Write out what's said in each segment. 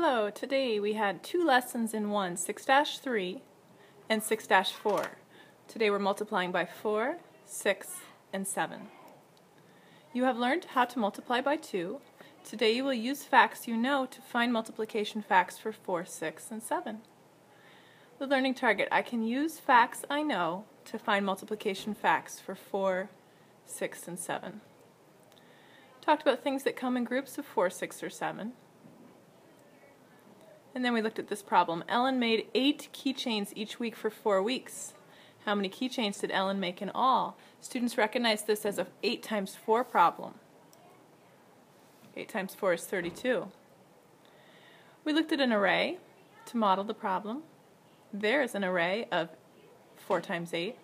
Hello, today we had two lessons in one, 6-3 and 6-4. Today we're multiplying by 4, 6, and 7. You have learned how to multiply by 2. Today you will use facts you know to find multiplication facts for 4, 6, and 7. The learning target: I can use facts I know to find multiplication facts for 4, 6, and 7. Talked about things that come in groups of 4, 6, or 7. And then we looked at this problem. Ellen made 8 keychains each week for 4 weeks. How many keychains did Ellen make in all? Students recognize this as a 8 times 4 problem. 8 times 4 is 32. We looked at an array to model the problem. There is an array of 4 times 8.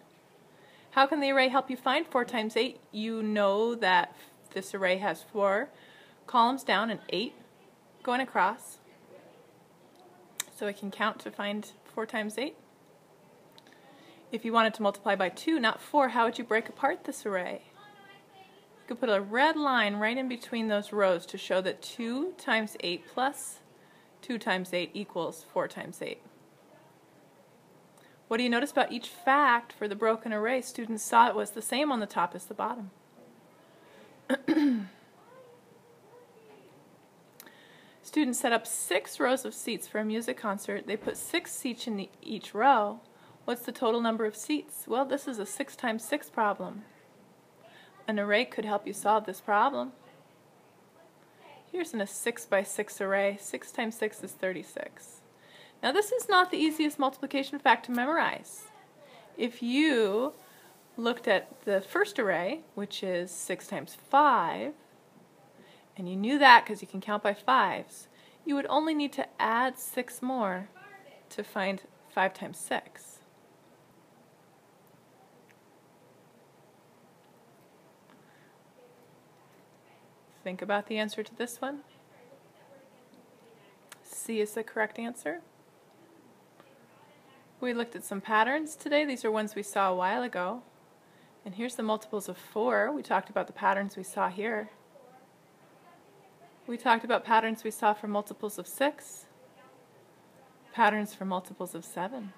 How can the array help you find 4 times 8? You know that this array has 4 columns down and 8 going across. So I can count to find 4 times 8. If you wanted to multiply by 2, not 4, how would you break apart this array? You could put a red line right in between those rows to show that 2 times 8 plus 2 times 8 equals 4 times 8. What do you notice about each fact for the broken array? Students saw it was the same on the top as the bottom. Students set up 6 rows of seats for a music concert. They put 6 seats in each row. What's the total number of seats? Well, this is a 6 times 6 problem. An array could help you solve this problem. Here's a 6 by 6 array. 6 times 6 is 36. Now this is not the easiest multiplication fact to memorize. If you looked at the first array, which is 6 times 5, and you knew that because you can count by 5s, you would only need to add 6 more to find 5 times 6. Think about the answer to this one. C is the correct answer. We looked at some patterns today. These are ones we saw a while ago. And here's the multiples of 4. We talked about the patterns we saw here. We talked about patterns we saw for multiples of 6, patterns for multiples of 7.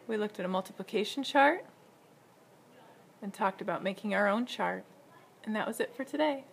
We looked at a multiplication chart and talked about making our own chart. And that was it for today.